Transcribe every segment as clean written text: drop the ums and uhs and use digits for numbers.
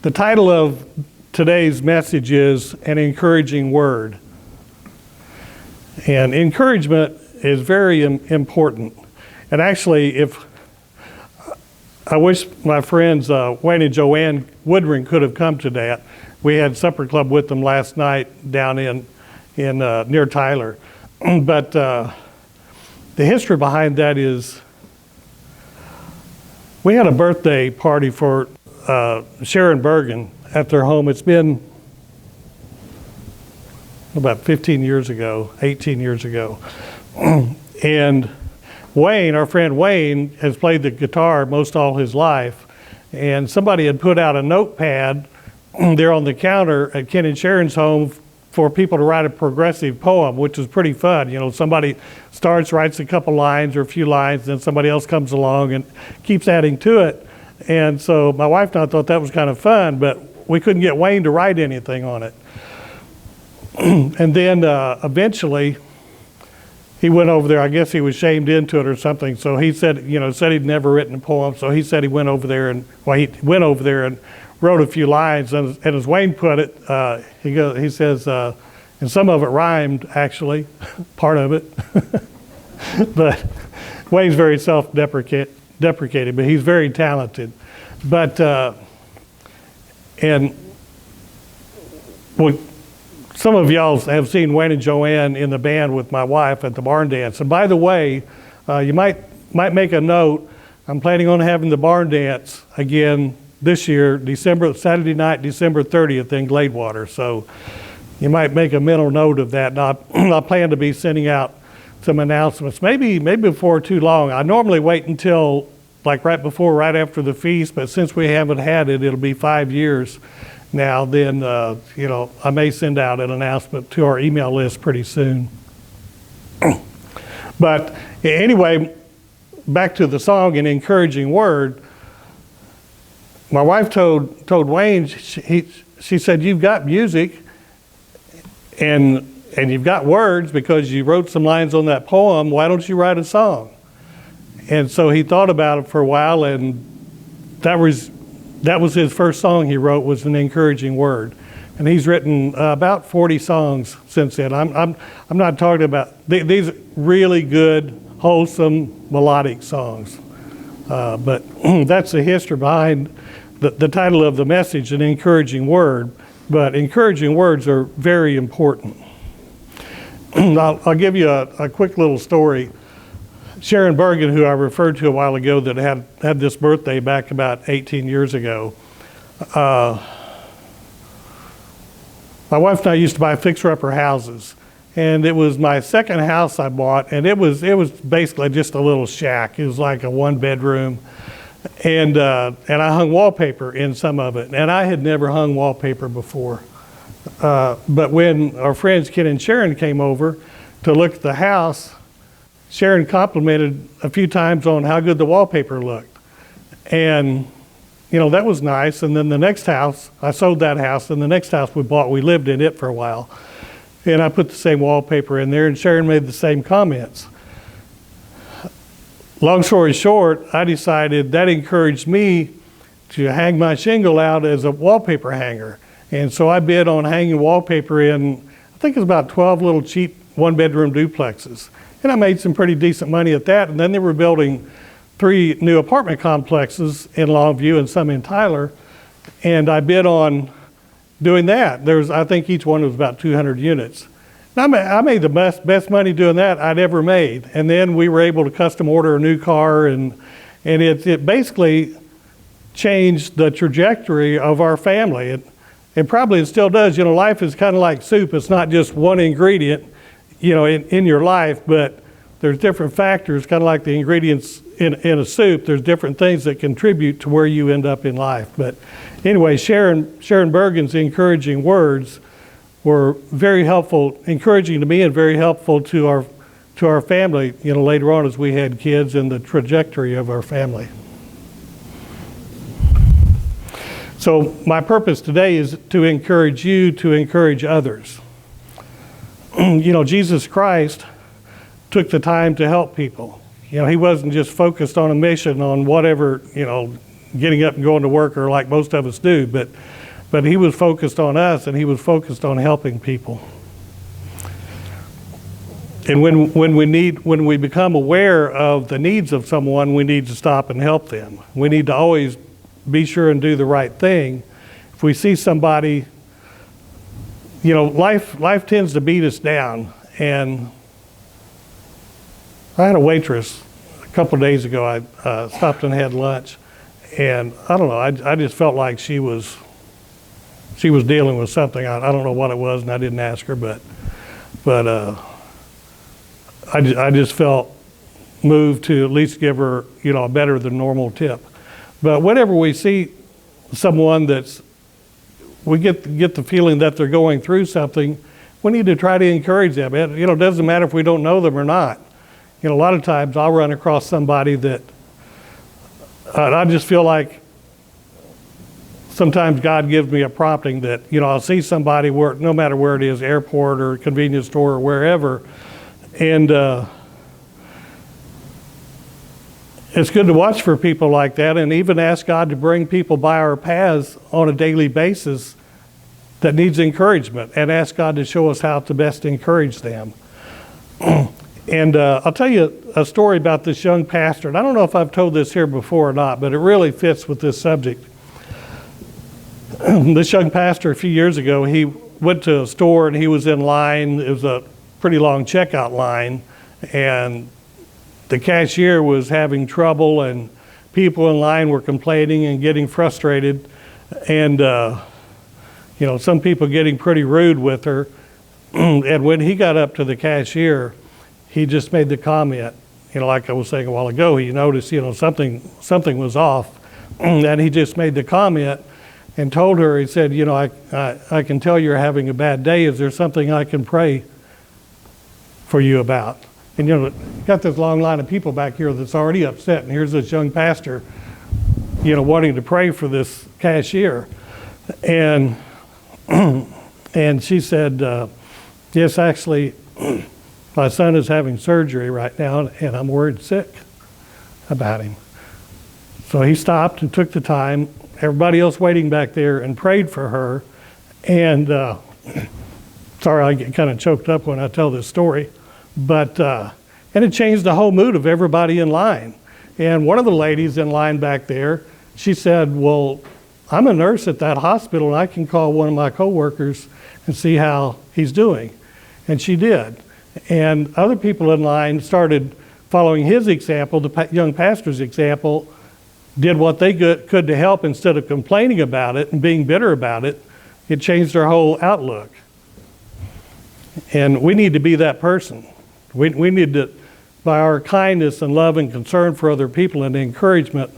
The title of today's message is An Encouraging Word. And encouragement is very important. And actually, I wish my friends Wayne and Joanne Woodring could have come to that. We had supper club with them last night down in near Tyler. But the history behind that is we had a birthday party for Sharon Bergen at their home. It's been about 15 years ago, 18 years ago. And Wayne, our friend Wayne, has played the guitar most all his life. And somebody had put out a notepad there on the counter at Ken and Sharon's home for people to write a progressive poem, which is pretty fun. You know, somebody starts, writes a couple lines or a few lines, then somebody else comes along and keeps adding to it. And so my wife and I thought that was kind of fun, but we couldn't get Wayne to write anything on it. And then eventually he went over there. I guess he was shamed into it or something. So he said he'd never written a poem. So he said he went over there and wrote a few lines. And as Wayne put it, he says, and some of it rhymed actually, part of it. But Wayne's very self-deprecating, but he's very talented. But some of y'all have seen Wayne and Joanne in the band with my wife at the barn dance. And by the way, you might make a note. I'm planning on having the barn dance again this year, Saturday night, December 30th in Gladewater. So you might make a mental note of that. Now, I plan to be sending out some announcements, maybe before too long. I normally wait until like right after the feast, but since we haven't had it, it'll be 5 years now. Then, I may send out an announcement to our email list pretty soon. But anyway, back to the song, An Encouraging Word. My wife told Wayne, she said, you've got music and you've got words because you wrote some lines on that poem. Why don't you write a song? And so he thought about it for a while, and that was his first song he wrote, was An Encouraging Word. And he's written about 40 songs since then. I'm not talking about these really good, wholesome, melodic songs. But that's the history behind the title of the message, An Encouraging Word. But encouraging words are very important. I'll give you a quick little story. Sharon Bergen, who I referred to a while ago, that had this birthday back about 18 years ago. My wife and I used to buy fixer-upper houses, and it was my second house I bought, and it was basically just a little shack. It was like a one-bedroom, and I hung wallpaper in some of it, and I had never hung wallpaper before. But when our friends Ken and Sharon came over to look at the house, Sharon complimented a few times on how good the wallpaper looked. And, that was nice. And then the next house, I sold that house, and the next house we bought, we lived in it for a while. And I put the same wallpaper in there, and Sharon made the same comments. Long story short, I decided that encouraged me to hang my shingle out as a wallpaper hanger. And so I bid on hanging wallpaper in, I think it was about 12 little cheap one-bedroom duplexes. And I made some pretty decent money at that. And then they were building 3 new apartment complexes in Longview and some in Tyler. And I bid on doing that. I think each one was about 200 units. And I made the best money doing that I'd ever made. And then we were able to custom order a new car, and it basically changed the trajectory of our family. And probably it still does. Life is kind of like soup. It's not just one ingredient, in your life, but there's different factors, kind of like the ingredients in a soup. There's different things that contribute to where you end up in life. But anyway, Sharon Bergen's encouraging words were very helpful, encouraging to me, and very helpful to our family, later on as we had kids, and the trajectory of our family. So my purpose today is to encourage you to encourage others. Jesus Christ took the time to help people. He wasn't just focused on a mission on whatever, getting up and going to work, or like most of us do, but he was focused on us, and he was focused on helping people. And when we become aware of the needs of someone, we need to stop and help them. We need to always be sure and do the right thing. If we see somebody, life tends to beat us down. And I had a waitress a couple of days ago. I stopped and had lunch, and I don't know. I just felt like she was dealing with something. I don't know what it was, and I didn't ask her, but I just felt moved to at least give her, a better than normal tip. But whenever we see someone we get the feeling that they're going through something, we need to try to encourage them. It doesn't matter if we don't know them or not. A lot of times I'll run across somebody that I just feel like sometimes God gives me a prompting that, I'll see somebody where, no matter where it is, airport or convenience store or wherever, and it's good to watch for people like that, and even ask God to bring people by our paths on a daily basis that needs encouragement, and ask God to show us how to best encourage them. And I'll tell you a story about this young pastor, and I don't know if I've told this here before or not, but it really fits with this subject. This young pastor, a few years ago, he went to a store and he was in line. It was a pretty long checkout line, and the cashier was having trouble, and people in line were complaining and getting frustrated, and some people getting pretty rude with her. And when he got up to the cashier, he just made the comment, like I was saying a while ago, he noticed, something was off, and he just made the comment and told her, he said, I can tell you're having a bad day. Is there something I can pray for you about? And you got this long line of people back here that's already upset, and here's this young pastor, wanting to pray for this cashier. And she said, yes, actually, my son is having surgery right now, and I'm worried sick about him. So he stopped and took the time, everybody else waiting back there, and prayed for her. And sorry, I get kind of choked up when I tell this story. But and it changed the whole mood of everybody in line. And one of the ladies in line back there, she said, well, I'm a nurse at that hospital, and I can call one of my coworkers and see how he's doing. And she did. And other people in line started following his example, the young pastor's example, did what they could to help instead of complaining about it and being bitter about it. It changed their whole outlook. And we need to be that person. We need to, by our kindness and love and concern for other people and encouragement,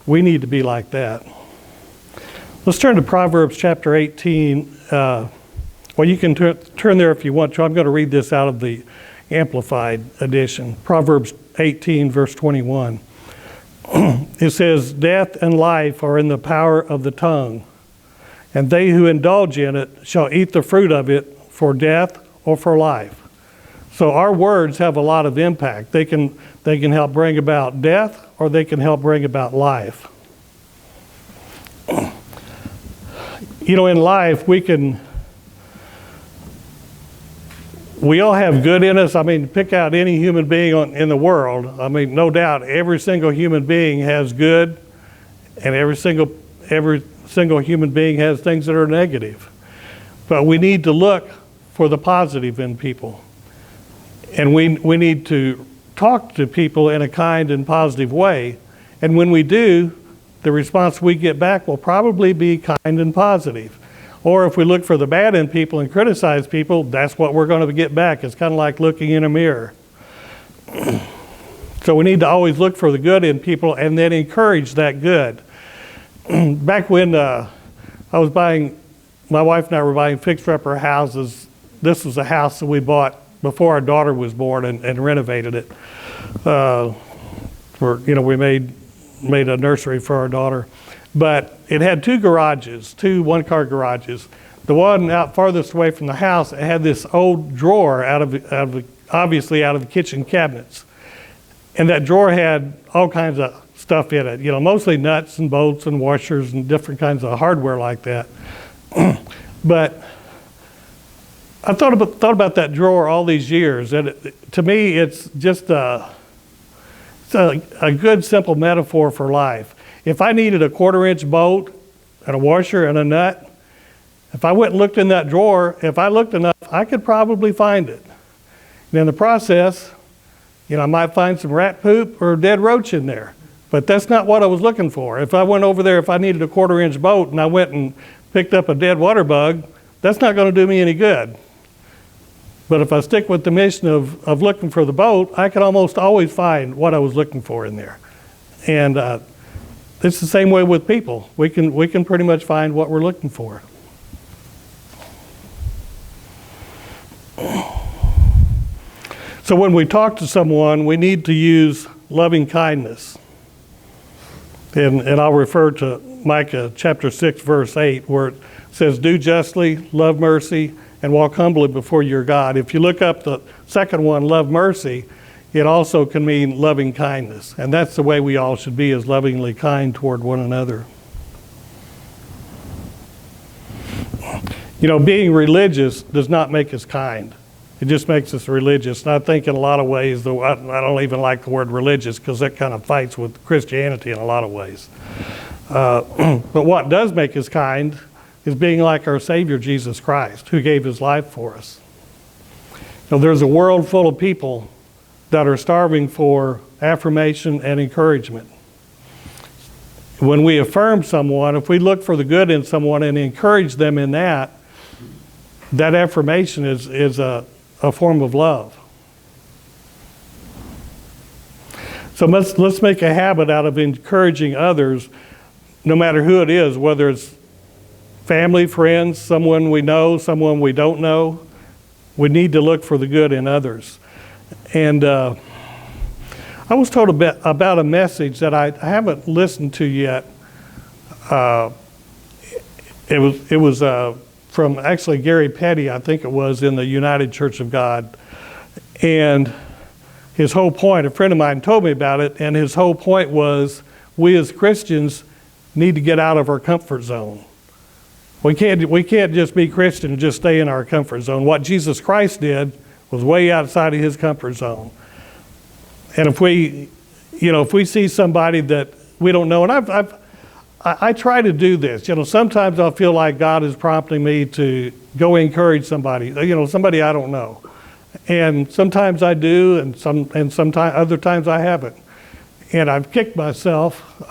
we need to be like that. Let's turn to Proverbs chapter 18. Well, you can turn there if you want to. I'm going to read this out of the Amplified edition. Proverbs 18, verse 21. It says, death and life are in the power of the tongue, and they who indulge in it shall eat the fruit of it for death or for life. So our words have a lot of impact. They can help bring about death, or they can help bring about life. In life, we all have good in us. I mean, pick out any human being in the world. I mean, no doubt, every single human being has good, and every single human being has things that are negative. But we need to look for the positive in people. And we need to talk to people in a kind and positive way. And when we do, the response we get back will probably be kind and positive. Or if we look for the bad in people and criticize people, that's what we're going to get back. It's kind of like looking in a mirror. So we need to always look for the good in people and then encourage that good. Back when my wife and I were buying fixer-upper houses, this was a house that we bought before our daughter was born and renovated it. We made a nursery for our daughter. But it had two one-car garages. The one out farthest away from the house, it had this old drawer obviously out of the kitchen cabinets. And that drawer had all kinds of stuff in it, mostly nuts and bolts and washers and different kinds of hardware like that. But I thought about that drawer all these years, and to me, it's just a good, simple metaphor for life. If I needed a 1/4-inch bolt and a washer and a nut, if I went and looked in that drawer, if I looked enough, I could probably find it. And in the process, I might find some rat poop or a dead roach in there. But that's not what I was looking for. If I went over there, if I needed a 1/4-inch bolt and I went and picked up a dead water bug, that's not going to do me any good. But if I stick with the mission of looking for the bolt, I can almost always find what I was looking for in there. And it's the same way with people. We can pretty much find what we're looking for. So when we talk to someone, we need to use loving kindness. And I'll refer to Micah chapter 6, verse 8, where it says, do justly, love mercy, and walk humbly before your God. If you look up the second one, love mercy, it also can mean loving kindness. And that's the way we all should be, is lovingly kind toward one another. Being religious does not make us kind. It just makes us religious. And I think in a lot of ways, though, I don't even like the word religious because that kind of fights with Christianity in a lot of ways. But what does make us kind is being like our Savior, Jesus Christ, who gave his life for us. There's a world full of people that are starving for affirmation and encouragement. When we affirm someone, if we look for the good in someone and encourage them in that affirmation is a form of love. So let's make a habit out of encouraging others, no matter who it is, whether it's family, friends, someone we know, someone we don't know. We need to look for the good in others. And I was told about a message that I haven't listened to yet. It was from actually Gary Petty, I think it was, in the United Church of God. And his whole point, a friend of mine told me about it, and his whole point was we as Christians need to get out of our comfort zone. We can't just be Christian and just stay in our comfort zone. What Jesus Christ did was way outside of his comfort zone. And if we see somebody that we don't know, and I try to do this. Sometimes I'll feel like God is prompting me to go encourage somebody, somebody I don't know. And sometimes I do, and sometimes other times I haven't. And I've kicked myself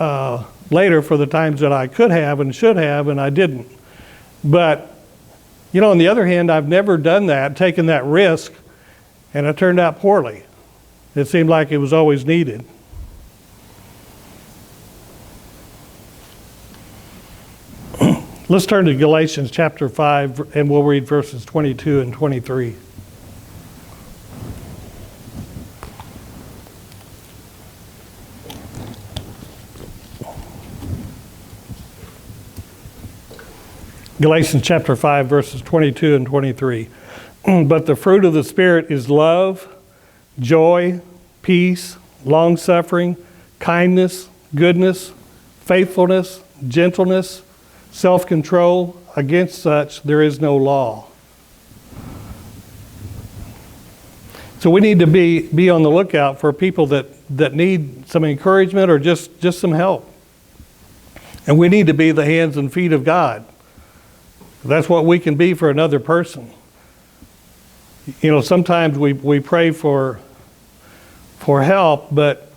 later for the times that I could have and should have, and I didn't. But, on the other hand, I've never done that, taken that risk, and it turned out poorly. It seemed like it was always needed. Let's turn to Galatians chapter 5, and we'll read verses 22 and 23. Galatians chapter 5, verses 22 and 23. But the fruit of the Spirit is love, joy, peace, long-suffering, kindness, goodness, faithfulness, gentleness, self-control. Against such there is no law. So we need to be on the lookout for people that need some encouragement or just some help. And we need to be the hands and feet of God. That's what we can be for another person. Sometimes we pray for help, but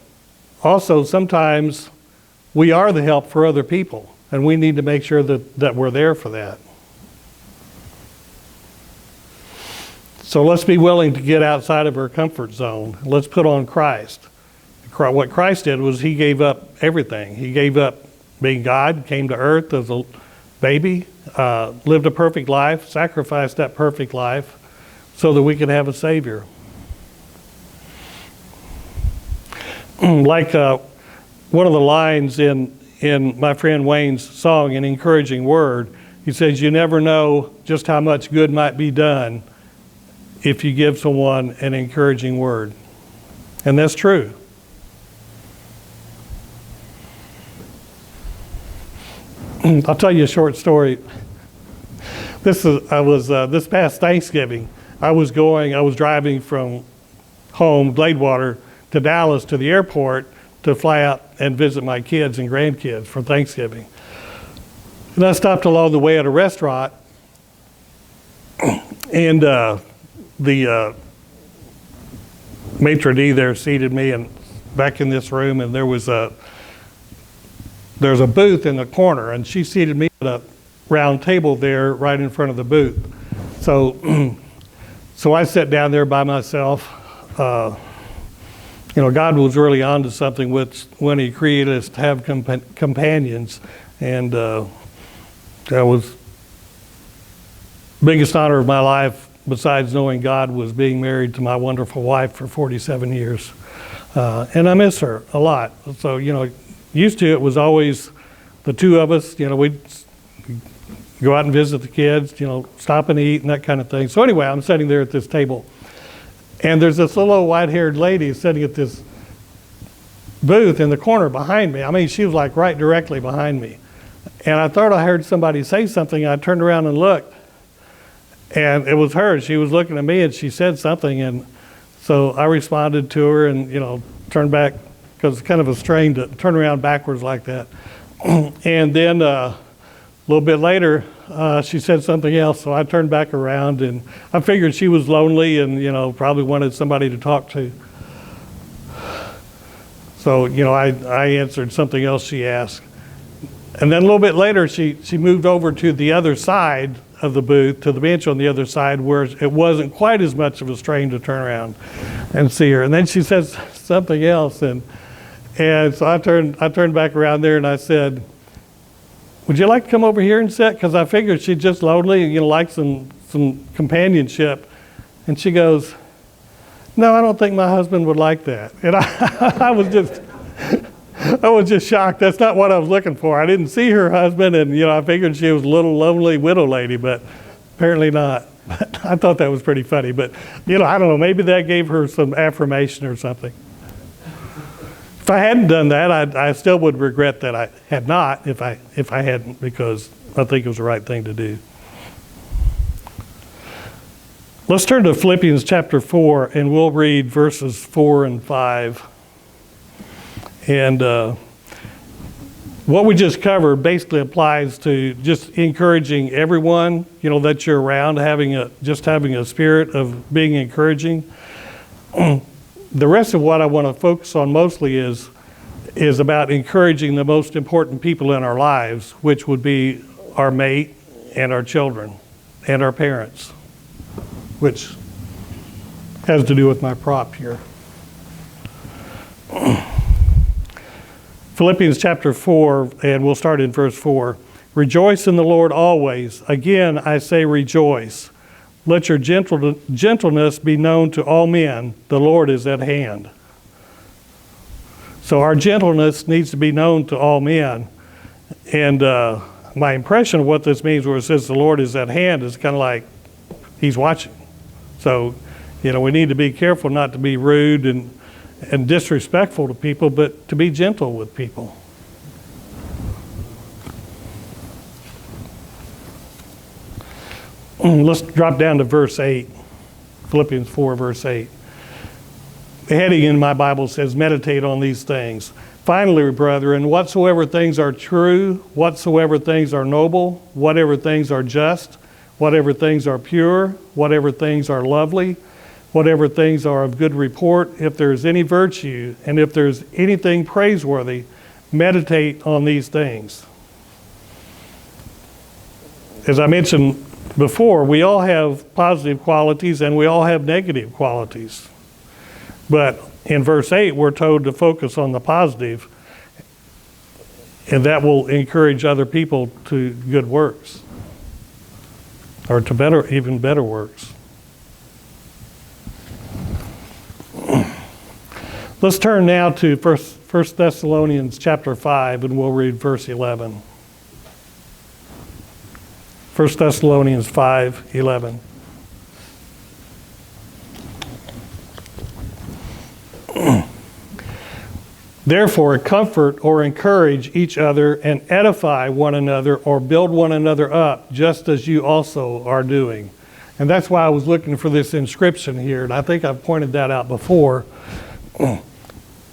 also sometimes we are the help for other people, and we need to make sure that we're there for that. So let's be willing to get outside of our comfort zone. Let's put on Christ. What Christ did was he gave up everything. He gave up being God, came to earth as a baby, lived a perfect life, sacrificed that perfect life so that we could have a Savior. Like one of the lines in my friend Wayne's song, An Encouraging Word, he says, you never know just how much good might be done if you give someone an encouraging word. And that's true. I'll tell you a short story. This past Thanksgiving, I was driving from home, Gladewater, to Dallas to the airport to fly out and visit my kids and grandkids for Thanksgiving. And I stopped along the way at a restaurant, and the maitre d' there seated me and back in this room, and there's a booth in the corner, and she seated me at a round table there right in front of the booth. So I sat down there by myself. God was really onto something when he created us to have companions, and that was the biggest honor of my life, besides knowing God, was being married to my wonderful wife for 47 years. And I miss her a lot. So, used to it was always the two of us. We'd go out and visit the kids, stop and eat and that kind of thing. So anyway, I'm sitting there at this table, and there's this little white-haired lady sitting at this booth in the corner behind me. I mean, she was like right directly behind me. And I thought I heard somebody say something. I turned around and looked, and it was her. She was looking at me, and she said something, and so I responded to her and, turned back, because it's kind of a strain to turn around backwards like that. And then a little bit later, she said something else, so I turned back around, and I figured she was lonely and, probably wanted somebody to talk to. So, I answered something else she asked. And then a little bit later, she moved over to the other side of the booth, to the bench on the other side, where it wasn't quite as much of a strain to turn around and see her. And then she said something else, and so I turned back around there and I said, "Would you like to come over here and sit?" Because I figured she's just lonely, like some companionship. And she goes, "No, I don't think my husband would like that." And I was just shocked. That's not what I was looking for. I didn't see her husband, and I figured she was a little lonely widow lady, but apparently not. But I thought that was pretty funny. But I don't know. Maybe that gave her some affirmation or something. If I hadn't done that, I still would regret that I had not. If I hadn't, because I think it was the right thing to do. Let's turn to Philippians chapter 4, and we'll read verses 4 and 5. And what we just covered basically applies to just encouraging everyone, that you're around, having a spirit of being encouraging. The rest of what I want to focus on mostly is about encouraging the most important people in our lives, which would be our mate and our children and our parents, which has to do with my prop here. Philippians chapter 4, and we'll start in verse 4. "Rejoice in the Lord always. Again, I say rejoice. Let your gentleness be known to all men. The Lord is at hand." So our gentleness needs to be known to all men. And my impression of what this means where it says the Lord is at hand is kind of like he's watching. So, we need to be careful not to be rude and disrespectful to people, but to be gentle with people. Let's drop down to verse 8, Philippians 4, verse 8. The heading in my Bible says, "Meditate on these things. Finally, brethren, whatsoever things are true, whatsoever things are noble, whatever things are just, whatever things are pure, whatever things are lovely, whatever things are of good report, if there is any virtue, and if there is anything praiseworthy, meditate on these things." As I mentioned before, we all have positive qualities and we all have negative qualities. But in verse 8, we're told to focus on the positive, and that will encourage other people to good works, or to even better works. Let's turn now to 1 Thessalonians chapter 5, and we'll read verse 11. 1 Thessalonians 5:11. Therefore, comfort or encourage each other and edify one another or build one another up, just as you also are doing. And that's why I was looking for this inscription here, and I think I've pointed that out before. The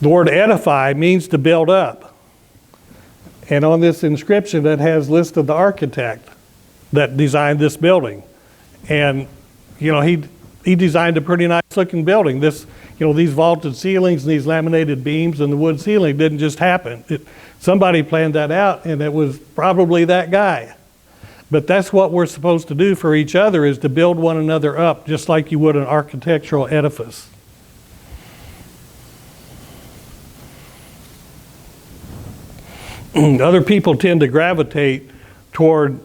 word edify means to build up. And on this inscription, it has listed the architect that designed this building. And, you know, he designed a pretty nice looking building. This, you know, these vaulted ceilings and these laminated beams and the wood ceiling didn't just happen. Somebody planned that out, and it was probably that guy. But that's what we're supposed to do for each other, is to build one another up, just like you would an architectural edifice. Other people tend to gravitate toward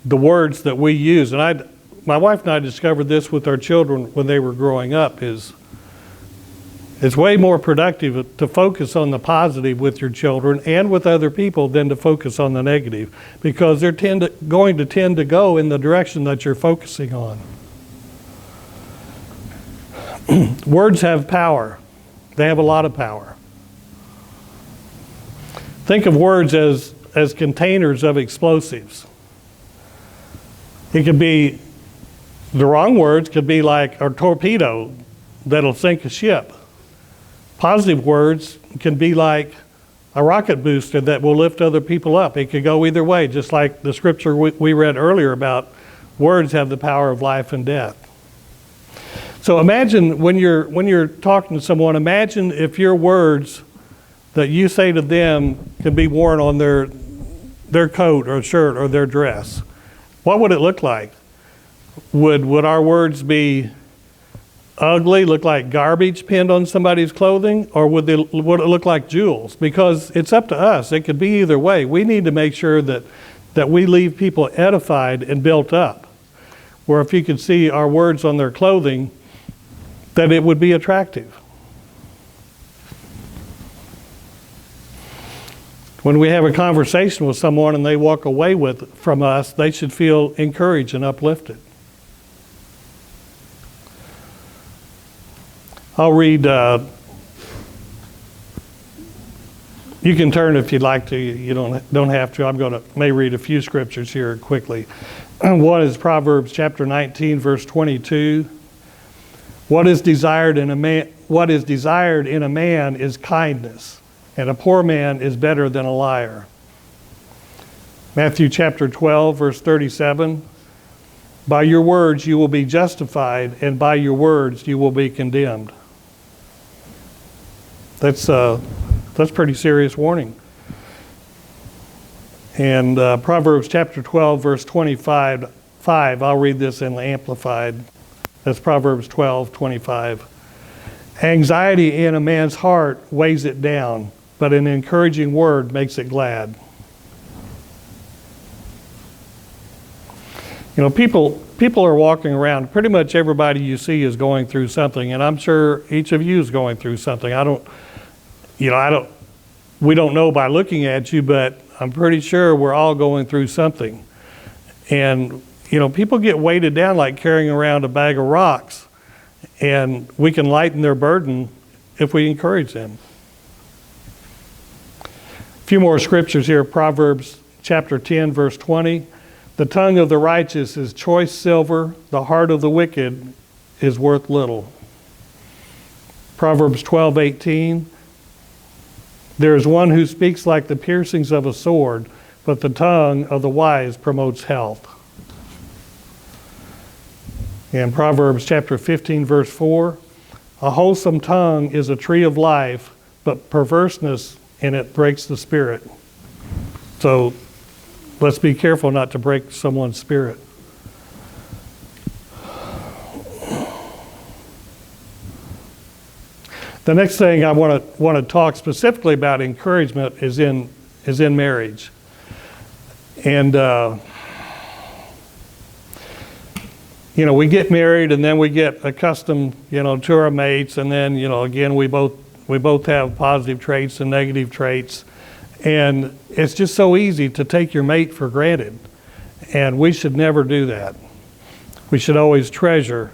the words that we use. And my wife and I discovered this with our children when they were growing up, is it's way more productive to focus on the positive with your children and with other people than to focus on the negative, because they're going to tend to go in the direction that you're focusing on. Words have power. They have a lot of power. Think of words as containers of explosives. It could be, the wrong words could be like a torpedo that'll sink a ship. Positive words can be like a rocket booster that will lift other people up. It could go either way, just like the scripture we read earlier about words have the power of life and death. So imagine when you're talking to someone, imagine if your words that you say to them can be worn on their coat or shirt or their dress. What would it look like? Would our words be ugly, look like garbage pinned on somebody's clothing, or would it look like jewels? Because it's up to us. It could be either way. We need to make sure that we leave people edified and built up. Where if you could see our words on their clothing, that it would be attractive. When we have a conversation with someone and they walk away from us, they should feel encouraged and uplifted. I'll read, you can turn if you'd like to, you don't have to. may read a few scriptures here quickly. One is Proverbs chapter 19, verse 22. What is desired in a man is kindness, and a poor man is better than a liar. Matthew chapter 12, verse 37. By your words you will be justified, and by your words you will be condemned. That's pretty serious warning. And Proverbs chapter 12, verse 25, I'll read this in the Amplified. That's Proverbs 12, 25. Anxiety in a man's heart weighs it down, but an encouraging word makes it glad. You know, people are walking around. Pretty much everybody you see is going through something, and I'm sure each of you is going through something. We don't know by looking at you, but I'm pretty sure we're all going through something. And, you know, people get weighted down like carrying around a bag of rocks, and we can lighten their burden if we encourage them. A few more scriptures here. Proverbs chapter 10, verse 20. The tongue of the righteous is choice silver. The heart of the wicked is worth little. Proverbs 12:18. There is one who speaks like the piercings of a sword, but the tongue of the wise promotes health. In Proverbs chapter 15, verse 4, a wholesome tongue is a tree of life, but perverseness in it breaks the spirit. So let's be careful not to break someone's spirit. The next thing I want to talk specifically about encouragement is in marriage. And you know, we get married and then we get accustomed, you know, to our mates, and then, you know, again we both have positive traits and negative traits, and it's just so easy to take your mate for granted, and we should never do that. We should always treasure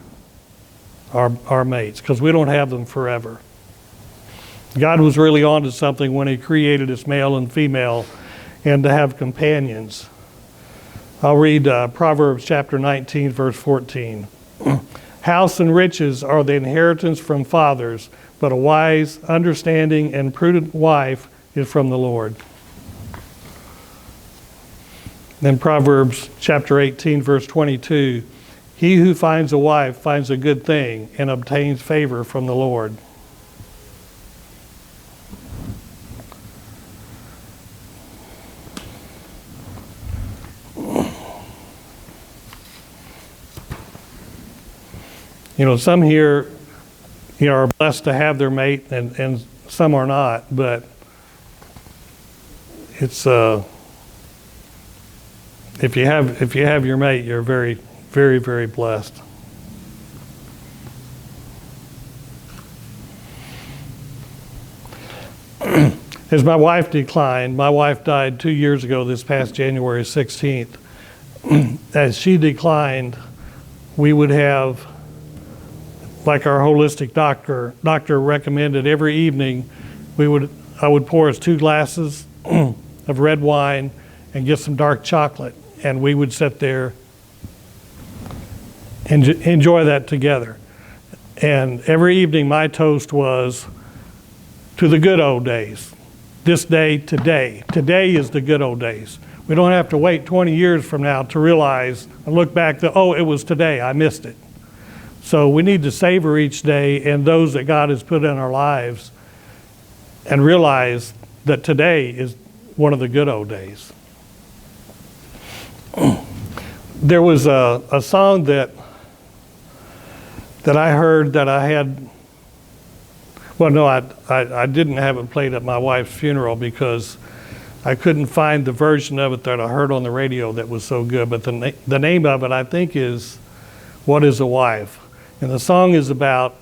our mates, because we don't have them forever. God was really onto something when he created us male and female and to have companions. I'll read Proverbs chapter 19, verse 14. House and riches are the inheritance from fathers, but a wise, understanding, and prudent wife is from the Lord. Then Proverbs chapter 18, verse 22. He who finds a wife finds a good thing and obtains favor from the Lord. Some here, are blessed to have their mate, and some are not. But it's if you have your mate, you're very, very, very blessed. As my wife declined, my wife died 2 years ago, this past January 16th. As she declined, we would have, like our holistic doctor recommended, every evening I would pour us 2 glasses of red wine and get some dark chocolate, and we would sit there and enjoy that together. And every evening my toast was to the good old days. This day, today. Today is the good old days. We don't have to wait 20 years from now to realize and look back that, it was today, I missed it. So we need to savor each day and those that God has put in our lives and realize that today is one of the good old days. There was a song that I heard that I had, I didn't have it played at my wife's funeral because I couldn't find the version of it that I heard on the radio that was so good. But the name of it, I think, is What is a Wife? And the song is about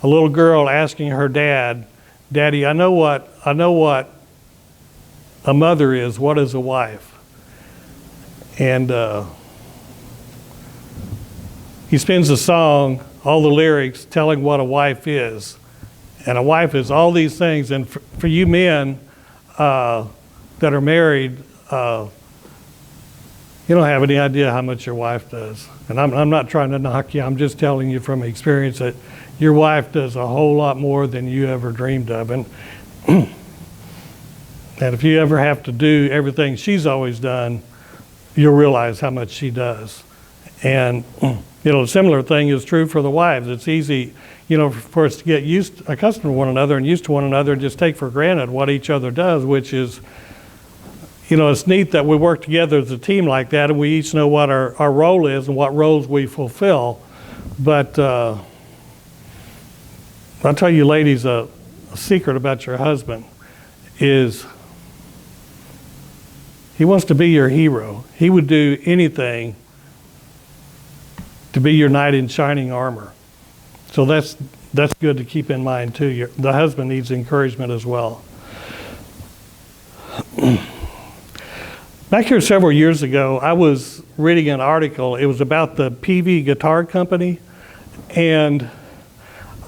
a little girl asking her dad, Daddy, I know what a mother is. What is a wife? And he spends the song, all the lyrics, telling what a wife is. And a wife is all these things. And for you men that are married, you don't have any idea how much your wife does. And I'm not trying to knock you. I'm just telling you from experience that your wife does a whole lot more than you ever dreamed of. And if you ever have to do everything she's always done, you'll realize how much she does. And a similar thing is true for the wives. It's easy, for us to get accustomed to one another and used to one another and just take for granted what each other does, which is, it's neat that we work together as a team like that and we each know what our role is and what roles we fulfill. But I'll tell you ladies, a secret about your husband is he wants to be your hero. He would do anything to be your knight in shining armor. So that's good to keep in mind too. The husband needs encouragement as well. Back here several years ago, I was reading an article. It was about the PV Guitar Company, and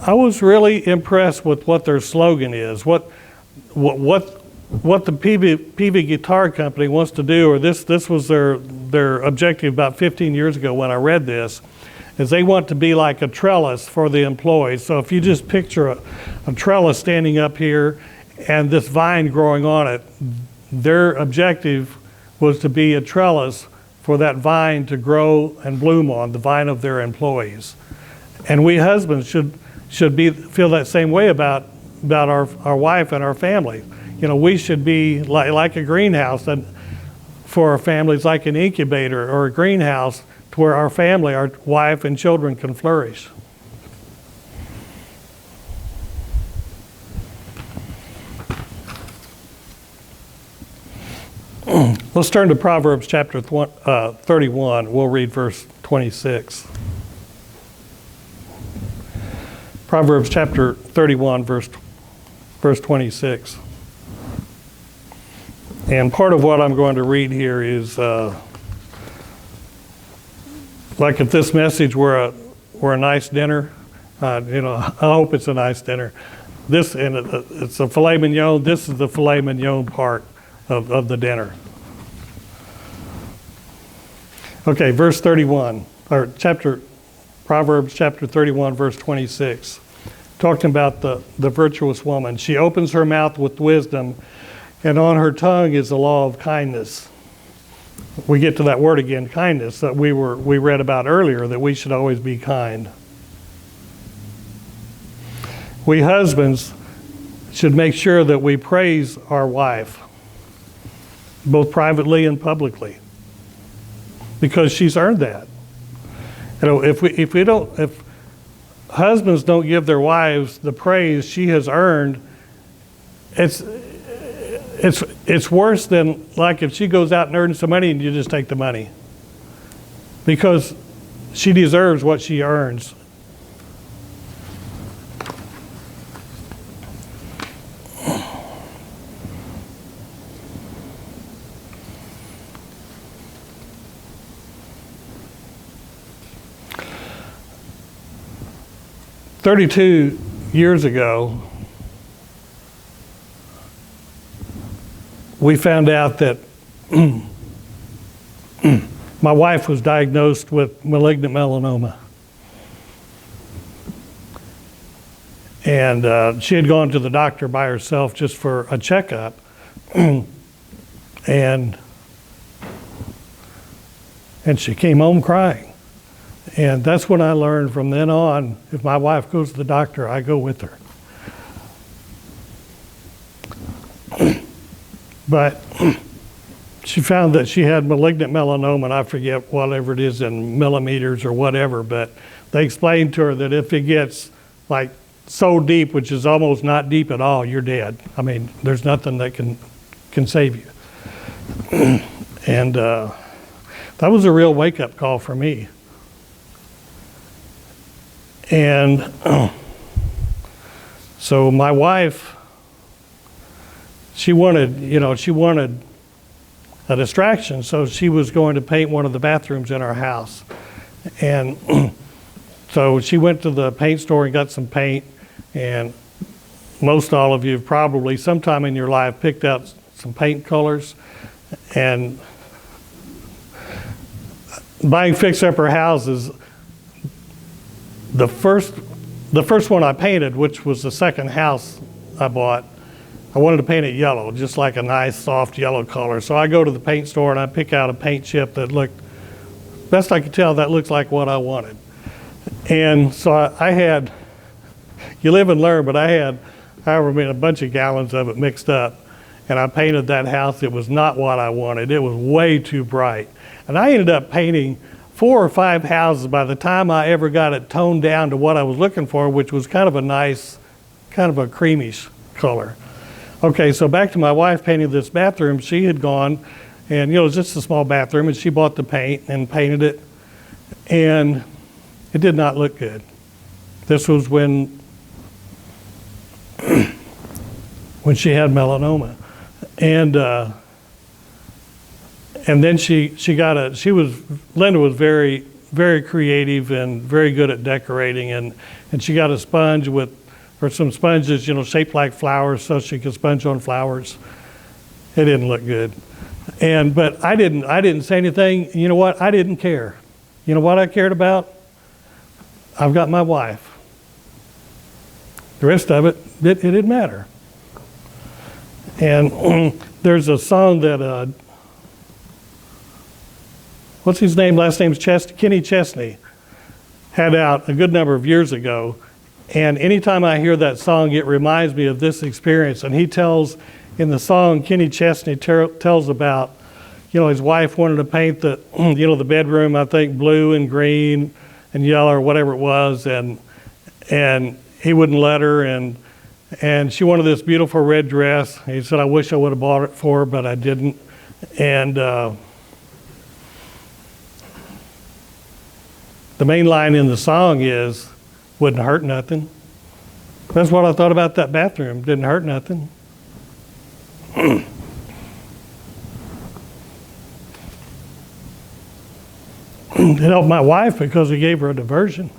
I was really impressed with what their slogan is. What the PV Guitar Company wants to do, or this was their objective about 15 years ago when I read this, is they want to be like a trellis for the employees. So if you just picture a trellis standing up here and this vine growing on it, their objective was to be a trellis for that vine to grow and bloom on, the vine of their employees. And we husbands should feel that same way about our wife and our family. We should be like a greenhouse, and for our families, like an incubator or a greenhouse to where our family, our wife and children can flourish. Let's turn to Proverbs chapter 31. We'll read verse 26. Proverbs chapter 31, verse 26. And part of what I'm going to read here is, like if this message were a nice dinner, I hope it's a nice dinner. it's a filet mignon. This is the filet mignon part of the dinner. Okay, verse 31, or Proverbs chapter 31, verse 26. Talking about the virtuous woman. She opens her mouth with wisdom, and on her tongue is the law of kindness. We get to that word again, kindness, that we read about earlier, that we should always be kind. We husbands should make sure that we praise our wife, both privately and publicly, because she's earned that. You know, if husbands don't give their wives the praise she has earned, it's worse than like if she goes out and earns some money and you just take the money, because she deserves what she earns. "32 years ago, we found out that my wife was diagnosed with malignant melanoma. And she had gone to the doctor by herself just for a checkup. and she came home crying. And that's when I learned from then on, if my wife goes to the doctor, I go with her. But she found that she had malignant melanoma, and I forget whatever it is in millimeters or whatever, but they explained to her that if it gets like so deep, which is almost not deep at all, you're dead. I mean, there's nothing that can save you. And that was a real wake-up call for me. And so my wife, she wanted a distraction, so she was going to paint one of the bathrooms in our house. And so she went to the paint store and got some paint, and most all of you have probably sometime in your life picked out some paint colors. And buying fix-upper houses, the first one I painted, which was the second house I bought, I wanted to paint it yellow, just like a nice soft yellow color. So I go to the paint store and I pick out a paint chip that looked, best I could tell, that looks like what I wanted. And so I had, you live and learn, but I had however many, a bunch of gallons of it mixed up. And I painted that house. It was not what I wanted. It was way too bright. And I ended up painting 4 or 5 houses by the time I ever got it toned down to what I was looking for, which was kind of a nice, kind of a creamish color. Okay, so back to my wife painting this bathroom. She had gone, and it was just a small bathroom, and she bought the paint and painted it, and it did not look good. This was when she had melanoma. And then Linda was very, very creative and very good at decorating, and she got a sponge or some sponges, shaped like flowers so she could sponge on flowers. It didn't look good. But I didn't say anything. You know what? I didn't care. You know what I cared about? I've got my wife. The rest of it didn't matter. And there's a song that, what's his name? Last name's Kenny Chesney, had out a good number of years ago. And anytime I hear that song, it reminds me of this experience. And he tells, in the song, Kenny Chesney tells about, his wife wanted to paint the bedroom, I think, blue and green and yellow or whatever it was. And he wouldn't let her. And she wanted this beautiful red dress. He said, I wish I would have bought it for her, but I didn't. And the main line in the song is, wouldn't hurt nothing. That's what I thought about that bathroom. Didn't hurt nothing. It helped my wife because it gave her a diversion.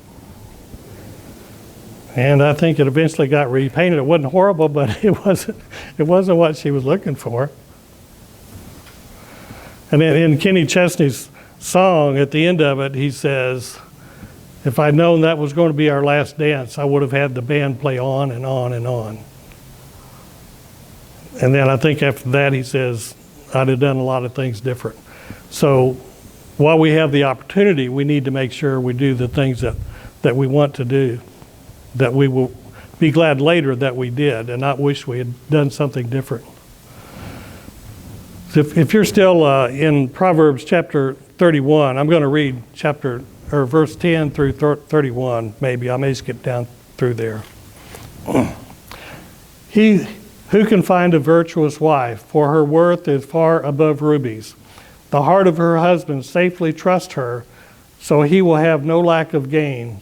And I think it eventually got repainted. It wasn't horrible, but it wasn't what she was looking for. And then in Kenny Chesney's song, at the end of it, he says, if I'd known that was going to be our last dance, I would have had the band play on and on and on. And then I think after that, he says, I'd have done a lot of things different. So while we have the opportunity, we need to make sure we do the things that we want to do, that we will be glad later that we did and not wish we had done something different. So if you're still in Proverbs chapter 31, I'm going to read verse 10 through 31, maybe. I may skip down through there. Who can find a virtuous wife? For her worth is far above rubies. The heart of her husband safely trusts her, so he will have no lack of gain.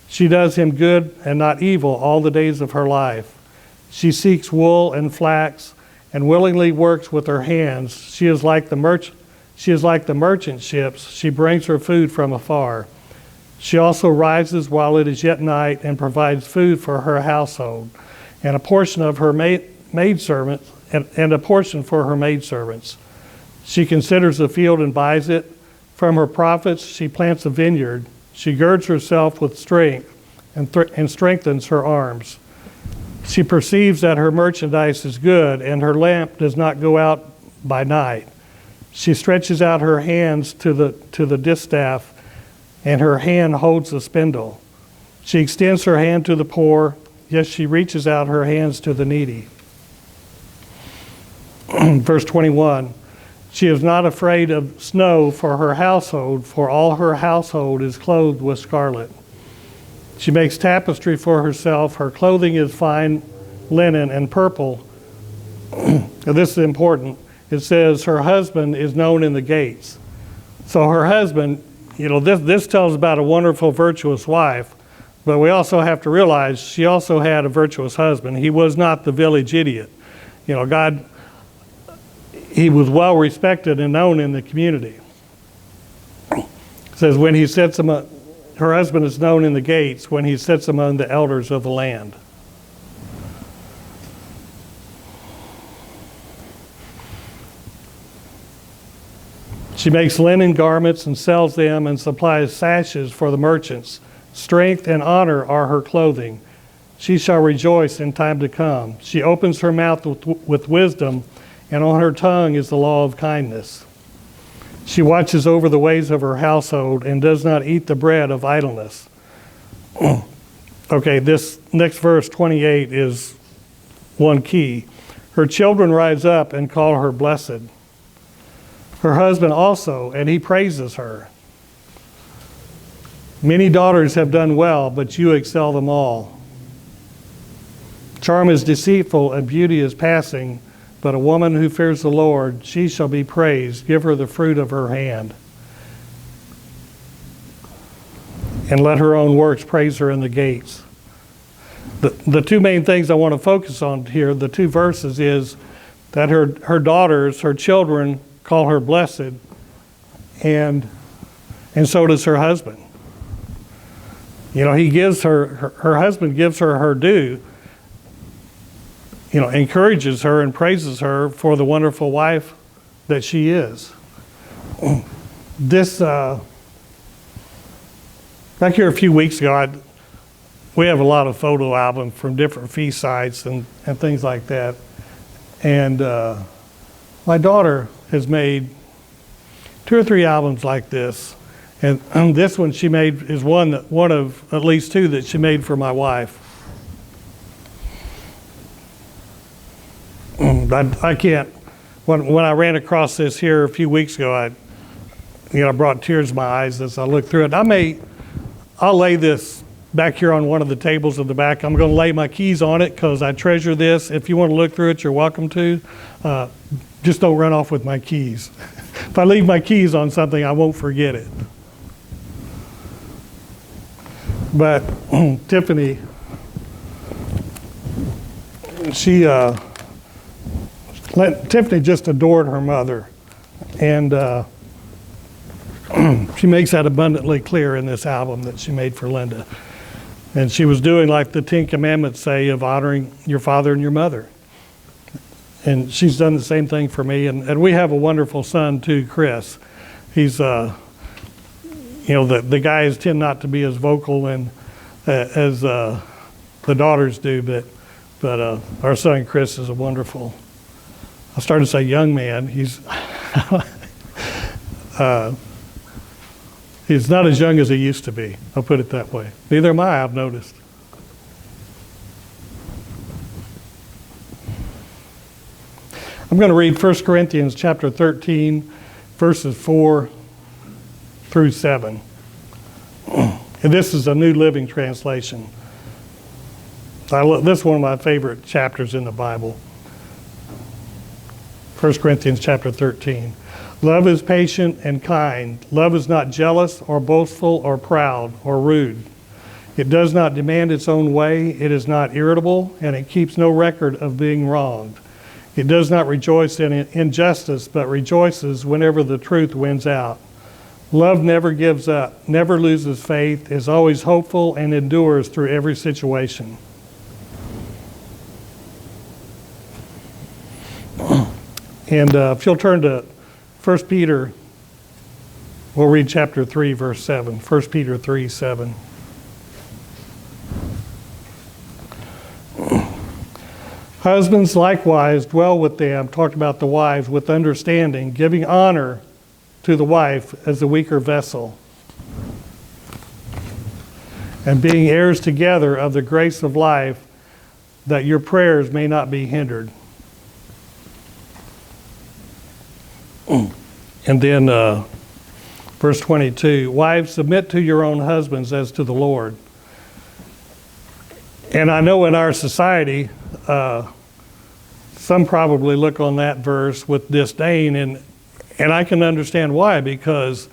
She does him good and not evil all the days of her life. She seeks wool and flax and willingly works with her hands. She is like the merchant ships. She brings her food from afar. She also rises while it is yet night and provides food for her household, and a portion of her maidservants, and a portion for her maidservants. She considers a field and buys it. From her profits she plants a vineyard. She girds herself with strength and strengthens her arms. She perceives that her merchandise is good, and her lamp does not go out by night. She stretches out her hands to the distaff, and her hand holds the spindle. She extends her hand to the poor. Yes, she reaches out her hands to the needy. Verse 21, she is not afraid of snow for her household, for all her household is clothed with scarlet. She makes tapestry for herself. Her clothing is fine linen and purple. This is important. It says her husband is known in the gates. So her husband, this tells about a wonderful, virtuous wife. But we also have to realize she also had a virtuous husband. He was not the village idiot. He was well respected and known in the community. It says when he sits among, her husband is known in the gates when he sits among the elders of the land. She makes linen garments and sells them and supplies sashes for the merchants. Strength and honor are her clothing. She shall rejoice in time to come. She opens her mouth with wisdom, and on her tongue is the law of kindness. She watches over the ways of her household and does not eat the bread of idleness. Okay, this next verse, 28, is one key. Her children rise up and call her blessed. Her husband also, and he praises her. Many daughters have done well, but you excel them all. Charm is deceitful and beauty is passing, but a woman who fears the Lord, she shall be praised. Give her the fruit of her hand. And let her own works praise her in the gates. The two main things I want to focus on here, the two verses, is that her daughters, her children, call her blessed, and so does her husband. He gives her husband gives her due, encourages her and praises her for the wonderful wife that she is. This, back here a few weeks ago, we have a lot of photo albums from different feast sites and things like that. And my daughter has made 2 or 3 albums like this. And this one she made is one of at least 2 that she made for my wife. I can't. When I ran across this here a few weeks ago, I brought tears to my eyes as I looked through it. I'll lay this back here on one of the tables in the back. I'm going to lay my keys on it because I treasure this. If you want to look through it, you're welcome to. Just don't run off with my keys. If I leave my keys on something, I won't forget it. But Tiffany, Tiffany just adored her mother, and she makes that abundantly clear in this album that she made for Linda. And she was doing like the Ten Commandments say of honoring your father and your mother. And she's done the same thing for me. And we have a wonderful son too, Chris. He's, the guys tend not to be as vocal and as the daughters do, but our son Chris is a wonderful, I started to say young man. He's he's not as young as he used to be. I'll put it that way. Neither am I, I've noticed. I'm going to read 1 Corinthians chapter 13, verses 4 through 7. And this is a New Living Translation. This is one of my favorite chapters in the Bible. 1 Corinthians chapter 13. Love is patient and kind. Love is not jealous or boastful or proud or rude. It does not demand its own way. It is not irritable, and it keeps no record of being wronged. It does not rejoice in injustice, but rejoices whenever the truth wins out. Love never gives up, never loses faith, is always hopeful, and endures through every situation. And if you'll turn to 1 Peter, we'll read chapter 3, verse 7. 1 Peter 3, 7. Husbands likewise dwell with them, talked about the wives, with understanding, giving honor to the wife as the weaker vessel, and being heirs together of the grace of life, that your prayers may not be hindered. And then verse 22, wives, submit to your own husbands as to the Lord. And I know in our society, some probably look on that verse with disdain, and I can understand why, because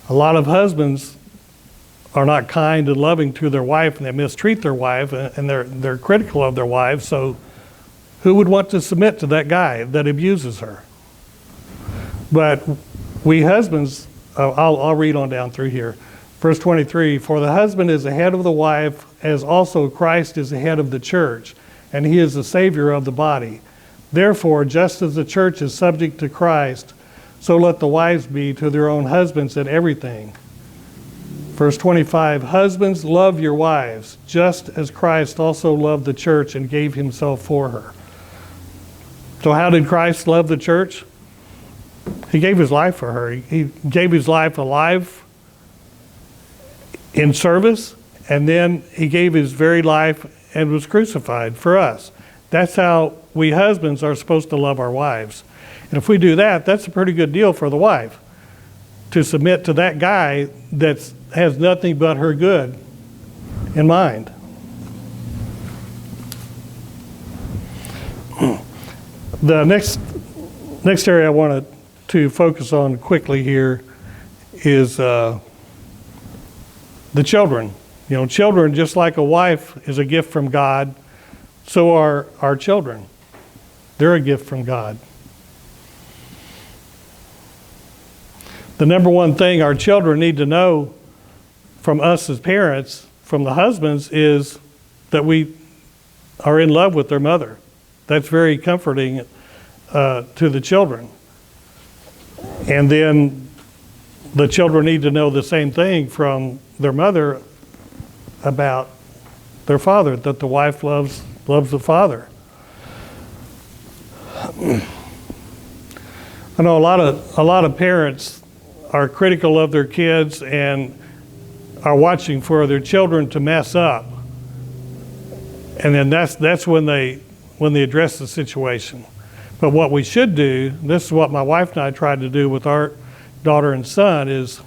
a lot of husbands are not kind and loving to their wife, and they mistreat their wife, and they're critical of their wives. So who would want to submit to that guy that abuses her? But we husbands, I'll read on down through here. Verse 23, for the husband is the head of the wife, as also Christ is the head of the church, and he is the Savior of the body. Therefore, just as the church is subject to Christ, so let the wives be to their own husbands in everything. Verse 25, husbands, love your wives, just as Christ also loved the church and gave himself for her. So how did Christ love the church? He gave his life for her. He gave his life alive in service, and then he gave his very life and was crucified for us. That's how we husbands are supposed to love our wives. And if we do that, that's a pretty good deal for the wife, to submit to that guy that has nothing but her good in mind. The next area I wanted to focus on quickly here is the children. You know, children, just like a wife is a gift from God, so are our children. They're a gift from God. The number one thing our children need to know from us as parents, from the husbands, is that we are in love with their mother. That's very comforting to the children. And then the children need to know the same thing from their mother about their father, that the wife loves the father. I know a lot of parents are critical of their kids and are watching for their children to mess up, and then that's when they address the situation. But what we should do, this is what my wife and I tried to do with our daughter and son, is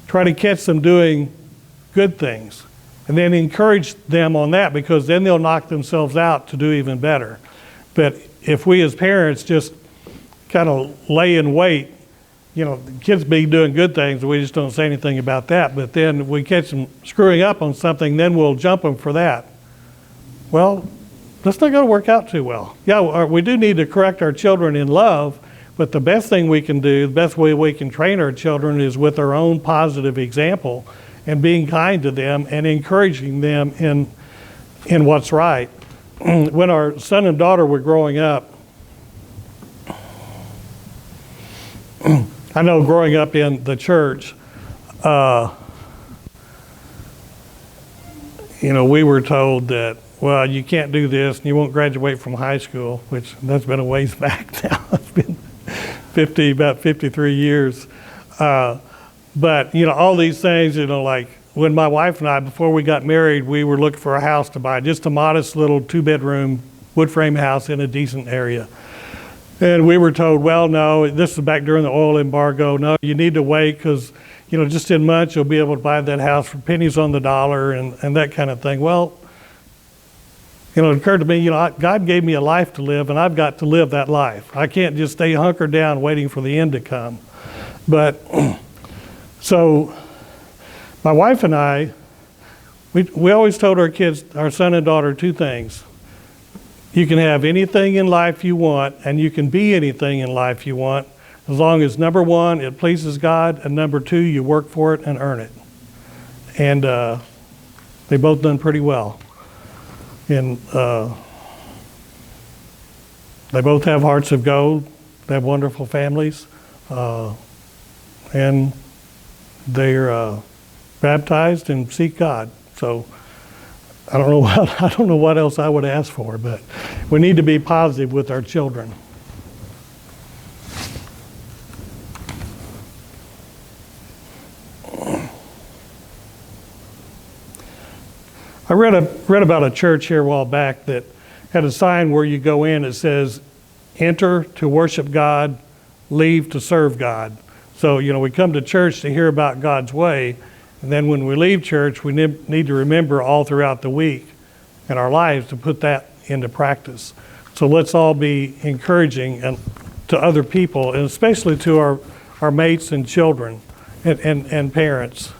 try to catch them doing good things and then encourage them on that, because then they'll knock themselves out to do even better. But if we as parents just kind of lay in wait, you know, the kids be doing good things and we just don't say anything about that, but then we catch them screwing up on something, then we'll jump them for that. Well, that's not going to work out too well. Yeah, we do need to correct our children in love, but the best thing we can do, the best way we can train our children is with our own positive example and being kind to them and encouraging them in what's right. When our son and daughter were growing up, I know growing up in the church, we were told that, well, you can't do this and you won't graduate from high school, which that's been a ways back now. It's been about 53 years. But, all these things, like when my wife and I, before we got married, we were looking for a house to buy, just a modest little 2-bedroom wood frame house in a decent area. And we were told, well, no, this is back during the oil embargo. No, you need to wait because, just in months you'll be able to buy that house for pennies on the dollar and that kind of thing. Well, it occurred to me, God gave me a life to live, and I've got to live that life. I can't just stay hunkered down waiting for the end to come. But so my wife and I, we always told our kids, our son and daughter, 2 things. You can have anything in life you want, and you can be anything in life you want, as long as, number 1, it pleases God, and number 2, you work for it and earn it. And they both done pretty well. And they both have hearts of gold. They have wonderful families. And they're baptized and seek God. So I don't know what else I would ask for, but we need to be positive with our children. I read about a church here a while back that had a sign where you go in, it says, enter to worship God, leave to serve God. So, we come to church to hear about God's way, and then when we leave church, we need to remember all throughout the week in our lives to put that into practice. So let's all be encouraging to other people, and especially to our mates and children and parents.